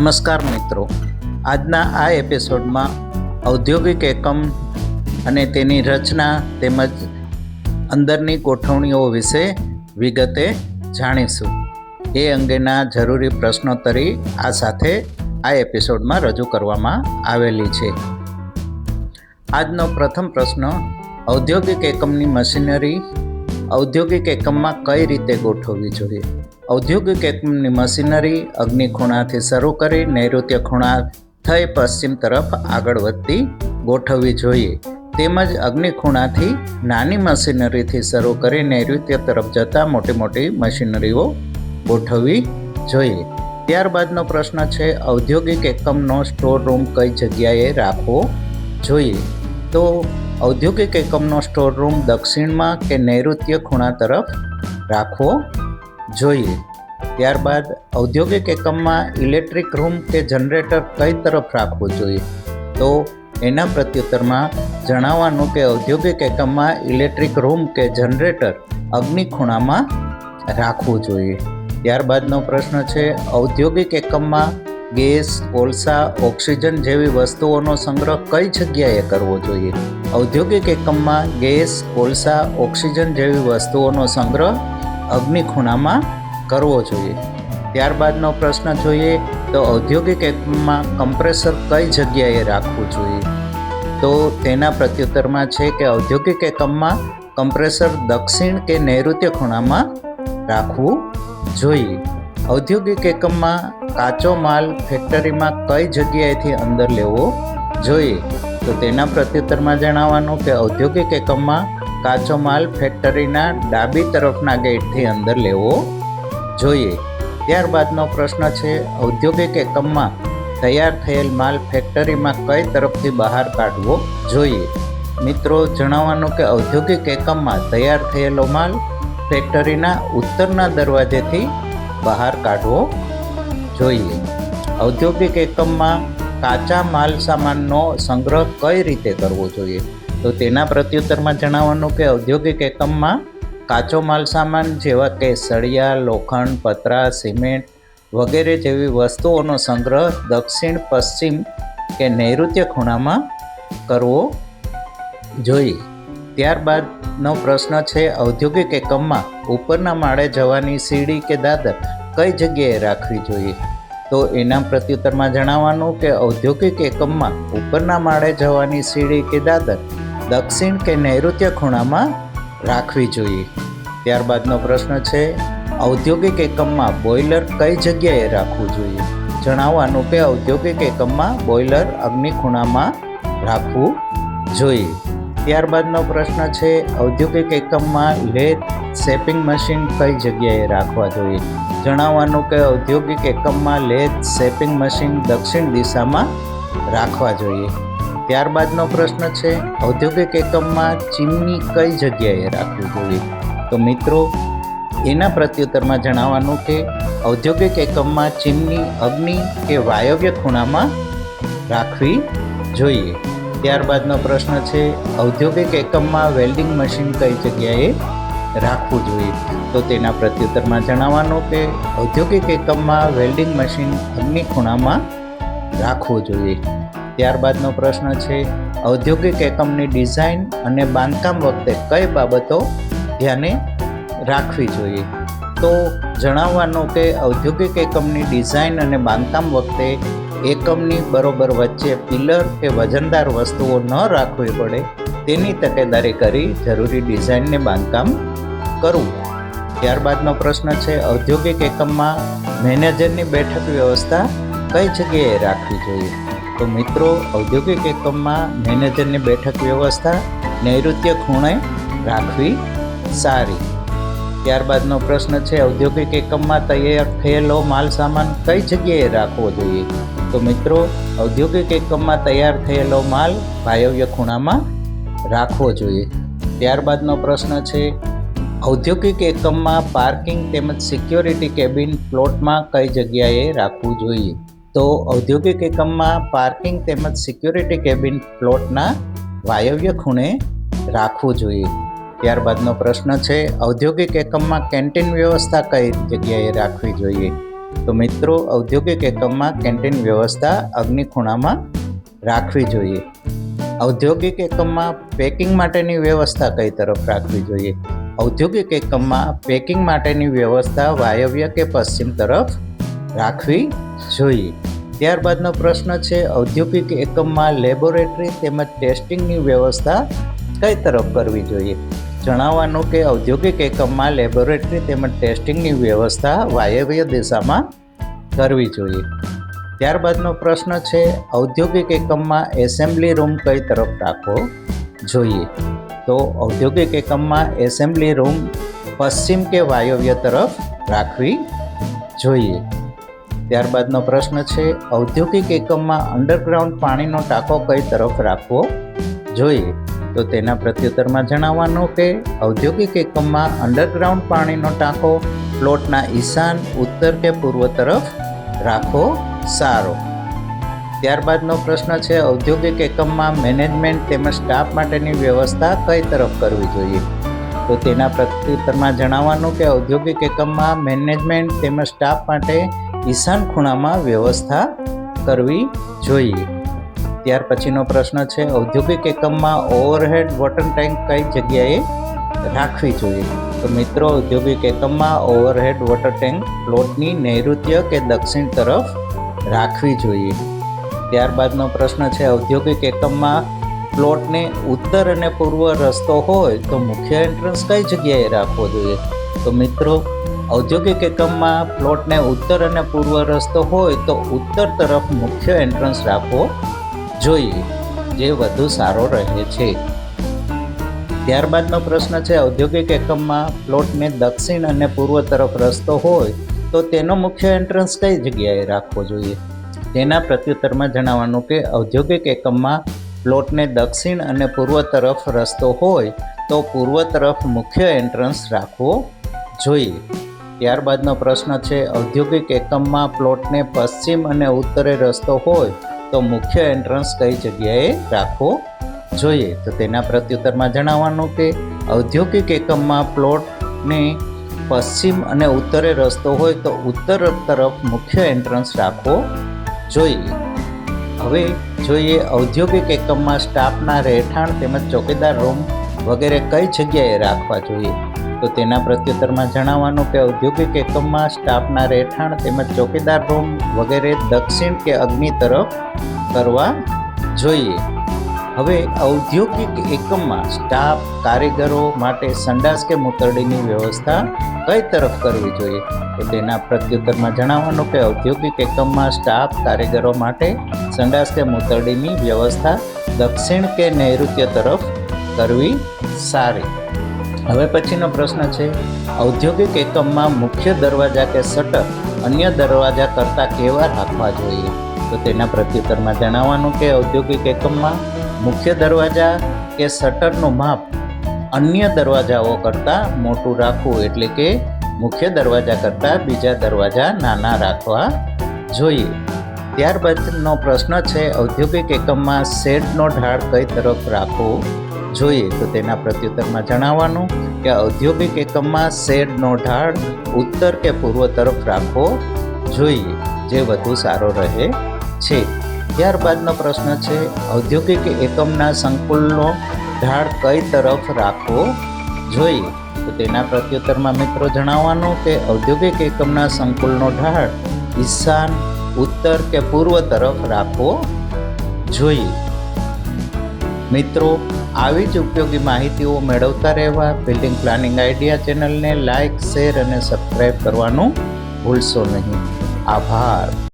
નમસ્કાર મિત્રો, આજના આ એપિસોડમાં ઔદ્યોગિક એકમ અને તેની રચના તેમજ અંદરની ગોઠવણીઓ વિશે વિગતે જાણીશું. એ અંગેના જરૂરી પ્રશ્નોત્તરી આ સાથે આ એપિસોડમાં રજૂ કરવામાં આવેલી છે. આજનો પ્રથમ પ્રશ્ન, ઔદ્યોગિક એકમની મશીનરી ઔદ્યોગિક એકમમાં કઈ રીતે ગોઠવવી જોઈએ? ઔદ્યોગિક એકમની મશીનરી અગ્નિ ખૂણાથી શરૂ કરી નૈઋત્ય ખૂણા થઈ પશ્ચિમ તરફ આગળ વધતી ગોઠવવી જોઈએ. તેમજ અગ્નિ ખૂણાથી નાની મશીનરીથી શરૂ કરી નૈઋત્ય તરફ જતા મોટી મોટી મશીનરીઓ ગોઠવવી જોઈએ. ત્યારબાદનો પ્રશ્ન છે, ઔદ્યોગિક એકમનો સ્ટોર રૂમ કઈ જગ્યાએ રાખવો જોઈએ? તો ઔદ્યોગિક એકમનો સ્ટોર રૂમ દક્ષિણમાં કે નૈઋત્ય ખૂણા તરફ રાખવો જોઈએ. ત્યારબાદ ઔદ્યોગિક એકમમાં ઇલેક્ટ્રિક રૂમ કે જનરેટર કઈ તરફ રાખવું જોઈએ? તો એના પ્રત્યુત્તરમાં જણાવવાનું કે ઔદ્યોગિક એકમમાં ઇલેક્ટ્રિક રૂમ કે જનરેટર અગ્નિ ખૂણામાં રાખવું જોઈએ. ત્યારબાદનો પ્રશ્ન છે, ઔદ્યોગિક એકમમાં ગેસ, કોલસા, ઓક્સિજન જેવી વસ્તુઓનો સંગ્રહ કઈ જગ્યાએ કરવો જોઈએ? ઔદ્યોગિક એકમમાં ગેસ, કોલસા, ઓક્સિજન જેવી વસ્તુઓનો સંગ્રહ અગ્નિ ખૂણામાં કરવો જોઈએ. ત્યારબાદનો પ્રશ્ન જોઈએ તો ઔદ્યોગિક એકમમાં કમ્પ્રેસર કઈ જગ્યાએ રાખવું જોઈએ? તો તેના પ્રત્યુત્તરમાં છે કે ઔદ્યોગિક એકમમાં કમ્પ્રેસર દક્ષિણ કે નૈઋત્ય ખૂણામાં રાખવું જોઈએ. ઔદ્યોગિક એકમમાં કાચો માલ ફેક્ટરીમાં કઈ જગ્યાએથી અંદર લેવો જોઈએ? તો તેના પ્રત્યુત્તરમાં જણાવવાનું કે ઔદ્યોગિક એકમમાં કાચો માલ ફેક્ટરીના ડાબી તરફના ગેટથી અંદર લેવો જોઈએ. ત્યારબાદનો પ્રશ્ન છે, ઔદ્યોગિક એકમમાં તૈયાર થયેલ માલ ફેક્ટરીમાં કઈ તરફથી બહાર કાઢવો જોઈએ? મિત્રો, જણાવવાનું કે ઔદ્યોગિક એકમમાં તૈયાર થયેલો માલ ફેક્ટરીના ઉત્તરના દરવાજેથી બહાર કાઢવો જોઈએ. ઔદ્યોગિક એકમમાં કાચા માલ સામાનનો સંગ્રહ કઈ રીતે કરવો જોઈએ? તો તેના પ્રત્યુત્તરમાં જણાવવાનું કે ઔદ્યોગિક એકમમાં કાચો માલ સામાન જેવા કે સળિયા, લોખંડ, પતરા, સિમેન્ટ વગેરે જેવી વસ્તુઓનો સંગ્રહ દક્ષિણ, પશ્ચિમ કે નૈઋત્ય ખૂણામાં કરવો જોઈએ. ત્યારબાદનો પ્રશ્ન છે, ઔદ્યોગિક એકમમાં ઉપરના માળે જવાની સીડી કે દાદર કઈ જગ્યાએ રાખવી જોઈએ? તો એના પ્રત્યુત્તરમાં જણાવવાનું કે ઔદ્યોગિક એકમમાં ઉપરના માળે જવાની સીડી કે દાદર દક્ષિણ કે નૈઋત્ય ખૂણામાં રાખવી જોઈએ. ત્યારબાદનો પ્રશ્ન છે, ઔદ્યોગિક એકમમાં બોઇલર કઈ જગ્યાએ રાખવું જોઈએ? જણાવવાનું કે ઔદ્યોગિક એકમમાં બોઇલર અગ્નિ ખૂણામાં રાખવું જોઈએ. ત્યારબાદનો પ્રશ્ન છે, ઔદ્યોગિક એકમમાં લેથ શેપિંગ મશીન કઈ જગ્યાએ રાખવા જોઈએ? જણાવવાનું કે ઔદ્યોગિક એકમમાં લેથ શેપિંગ મશીન દક્ષિણ દિશામાં રાખવા જોઈએ. ત્યારબાદનો પ્રશ્ન છે, ઔદ્યોગિક એકમમાં ચીમની કઈ જગ્યાએ રાખવી જોઈએ? તો મિત્રો, એના પ્રત્યુત્તરમાં જણાવવાનું કે ઔદ્યોગિક એકમમાં ચીમની અગ્નિ કે વાયવ્ય ખૂણામાં રાખવી જોઈએ. ત્યારબાદનો પ્રશ્ન છે, ઔદ્યોગિક એકમમાં વેલ્ડિંગ મશીન કઈ જગ્યાએ રાખવું જોઈએ? તો તેના પ્રત્યુત્તરમાં જણાવવાનું કે ઔદ્યોગિક એકમમાં વેલ્ડિંગ મશીન અગ્નિ ખૂણામાં રાખવું જોઈએ. ત્યારબાદનો પ્રશ્ન છે, ઔદ્યોગિક એકમની ડિઝાઇન અને બાંધકામ વખતે કઈ બાબતો ધ્યાને રાખવી જોઈએ? તો જણાવવાનું કે ઔદ્યોગિક એકમની ડિઝાઇન અને બાંધકામ વખતે એકમની બરોબર વચ્ચે પિલર કે વજનદાર વસ્તુઓ ન રાખવી પડે તેની તકેદારી કરી જરૂરી ડિઝાઇનને બાંધકામ કરવું. ત્યારબાદનો પ્રશ્ન છે, ઔદ્યોગિક એકમમાં મેનેજરની બેઠક વ્યવસ્થા કઈ જગ્યાએ રાખવી જોઈએ? તો મિત્રો, ઔદ્યોગિક એકમમાં મેનેજરની બેઠક વ્યવસ્થા નૈઋત્ય ખૂણે રાખવી સારી. ત્યારબાદનો પ્રશ્ન છે, ઔદ્યોગિક એકમમાં તૈયાર થયેલો માલ સામાન કઈ જગ્યાએ રાખવો જોઈએ? તો મિત્રો, ઔદ્યોગિક એકમમાં તૈયાર થયેલો માલ વાયવ્ય ખૂણામાં રાખવો જોઈએ. ત્યારબાદનો પ્રશ્ન છે, ઔદ્યોગિક એકમમાં પાર્કિંગ તેમજ સિક્યોરિટી કેબિન પ્લોટમાં કઈ જગ્યાએ રાખવું જોઈએ? તો ઔદ્યોગિક એકમમાં પાર્કિંગ તેમજ સિક્યોરિટી કેબિન પ્લોટના વાયવ્ય ખૂણે રાખવું જોઈએ. ત્યારબાદનો પ્રશ્ન છે, ઔદ્યોગિક એકમમાં કેન્ટીન વ્યવસ્થા કઈ જગ્યાએ રાખવી જોઈએ? તો મિત્રો, ઔદ્યોગિક એકમમાં કેન્ટીન વ્યવસ્થા અગ્નિ ખૂણામાં રાખવી જોઈએ. ઔદ્યોગિક એકમમાં પેકિંગ માટેની વ્યવસ્થા કઈ તરફ રાખવી જોઈએ? ઔદ્યોગિક એકમમાં પેકિંગ માટેની વ્યવસ્થા વાયવ્ય કે પશ્ચિમ તરફ રાખવી જોઈએ. ત્યારબાદનો પ્રશ્ન છે, ઔદ્યોગિક એકમમાં લેબોરેટરી તેમજ ટેસ્ટિંગની વ્યવસ્થા કઈ તરફ કરવી જોઈએ? જણાવવાનું કે ઔદ્યોગિક એકમમાં લેબોરેટરી તેમજ ટેસ્ટિંગની વ્યવસ્થા વાયવ્ય દિશામાં કરવી જોઈએ. ત્યારબાદનો પ્રશ્ન છે, ઔદ્યોગિક એકમમાં એસેમ્બલી રૂમ કઈ તરફ રાખવો જોઈએ? તો ઔદ્યોગિક એકમમાં એસેમ્બલી રૂમ પશ્ચિમ કે વાયવ્ય તરફ રાખવી જોઈએ. ત્યારબાદનો પ્રશ્ન છે, ઔદ્યોગિક એકમમાં અંડરગ્રાઉન્ડ પાણીનો ટાંકો કઈ તરફ રાખવો જોઈએ? તો તેના પ્રત્યુત્તરમાં જણાવવાનું કે ઔદ્યોગિક એકમમાં અંડરગ્રાઉન્ડ પાણીનો ટાંકો પ્લોટના ઈશાન, ઉત્તર કે પૂર્વ તરફ રાખવો સારો. ત્યારબાદનો પ્રશ્ન છે, ઔદ્યોગિક એકમમાં મેનેજમેન્ટ તેમજ સ્ટાફ માટેની વ્યવસ્થા કઈ તરફ કરવી જોઈએ? તો તેના પ્રત્યુત્તરમાં જણાવવાનું કે ઔદ્યોગિક એકમમાં મેનેજમેન્ટ તેમજ સ્ટાફ માટે ઈશાન ખૂણામાં વ્યવસ્થા કરવી જોઈએ. ત્યાર પછીનો પ્રશ્ન છે, ઔદ્યોગિક એકમમાં ઓવરહેડ વોટર ટેન્ક કઈ જગ્યાએ રાખવી જોઈએ? તો મિત્રો, ઔદ્યોગિક એકમમાં ઓવરહેડ વોટર ટેન્ક પ્લોટની નૈઋત્ય કે દક્ષિણ તરફ રાખવી જોઈએ. ત્યારબાદનો પ્રશ્ન છે, ઔદ્યોગિક એકમમાં પ્લોટને ઉત્તર અને પૂર્વ રસ્તો હોય તો મુખ્ય એન્ટ્રન્સ કઈ જગ્યાએ રાખવો જોઈએ? તો મિત્રો, ઔદ્યોગિક એકમમાં પ્લોટને ઉત્તર અને પૂર્વ રસ્તો હોય તો ઉત્તર તરફ મુખ્ય એન્ટ્રન્સ રાખવો જોઈએ, જે વધુ સારો રહે છે. ત્યારબાદનો પ્રશ્ન છે, ઔદ્યોગિક એકમમાં પ્લોટને દક્ષિણ અને પૂર્વ તરફ રસ્તો હોય તો તેનો મુખ્ય એન્ટ્રન્સ કઈ જગ્યાએ રાખવો જોઈએ? તેના પ્રત્યુત્તરમાં જણાવવાનું કે ઔદ્યોગિક એકમમાં પ્લોટને દક્ષિણ અને પૂર્વ તરફ રસ્તો હોય તો પૂર્વ તરફ મુખ્ય એન્ટ્રન્સ રાખવો જોઈએ. ત્યારબાદનો પ્રશ્ન છે, ઔદ્યોગિક એકમમાં પ્લોટને પશ્ચિમ અને ઉત્તરે રસ્તો હોય તો મુખ્ય એન્ટ્રન્સ કઈ જગ્યાએ રાખવો જોઈએ? તો તેના પ્રત્યુત્તરમાં જણાવવાનું કે ઔદ્યોગિક એકમમાં પ્લોટને પશ્ચિમ અને ઉત્તરે રસ્તો હોય તો ઉત્તર તરફ મુખ્ય એન્ટ્રન્સ રાખવો જોઈએ. હવે જોઈએ, ઔદ્યોગિક એકમમાં સ્ટાફના રહેઠાણ તેમજ ચોકીદાર રૂમ વગેરે કઈ જગ્યાએ રાખવા જોઈએ? તો તેના પ્રત્યુત્તરમાં જણાવવાનું કે ઔદ્યોગિક એકમમાં સ્ટાફના રહેઠાણ તેમજ ચોકીદાર રૂમ વગેરે દક્ષિણ કે અગ્નિ તરફ કરવા જોઈએ. હવે ઔદ્યોગિક એકમમાં સ્ટાફ કારીગરો માટે સંડાસ કે મૂતરડીની વ્યવસ્થા કઈ તરફ કરવી જોઈએ? તો તેના પ્રત્યુત્તરમાં જણાવવાનું કે ઔદ્યોગિક એકમમાં સ્ટાફ કારીગરો માટે સંડાસ કે મૂતરડીની વ્યવસ્થા દક્ષિણ કે નૈઋત્ય તરફ કરવી સારી. હવે પછીનો પ્રશ્ન છે, ઔદ્યોગિક એકમમાં મુખ્ય દરવાજા કે શટર અન્ય દરવાજા કરતાં કેવા રાખવા જોઈએ? તો તેના પ્રત્યુત્તરમાં જણાવવાનું કે ઔદ્યોગિક એકમમાં મુખ્ય દરવાજા કે શટરનું માપ અન્ય દરવાજાઓ કરતાં મોટું રાખવું, એટલે કે મુખ્ય દરવાજા કરતાં બીજા દરવાજા નાના રાખવા જોઈએ. ત્યારબાદનો પ્રશ્ન છે, ઔદ્યોગિક એકમમાં શેડનો ઢાળ કઈ તરફ રાખવો જોઈએ? તો તેના પ્રત્યુત્તરમાં જણાવવાનું કે ઔદ્યોગિક એકમમાં શેડનો ઢાળ ઉત્તર કે પૂર્વ તરફ રાખવો જોઈએ, જે વધુ સારો રહે છે. ત્યારબાદનો પ્રશ્ન છે, ઔદ્યોગિક એકમના સંકુલનો ઢાળ કઈ તરફ રાખવો જોઈએ? તો તેના પ્રત્યુત્તરમાં મિત્રો જણાવવાનું કે ઔદ્યોગિક એકમના સંકુલનો ઢાળ ઈશાન, ઉત્તર કે પૂર્વ તરફ રાખવો જોઈએ. મિત્રો, આવી જ ઉપયોગી માહિતીઓ મેળવતા રહેવા બિલ્ડિંગ પ્લાનિંગ આઈડિયા ચેનલને લાઇક, શેર અને સબસ્ક્રાઈબ કરવાનું ભૂલશો નહીં. આભાર.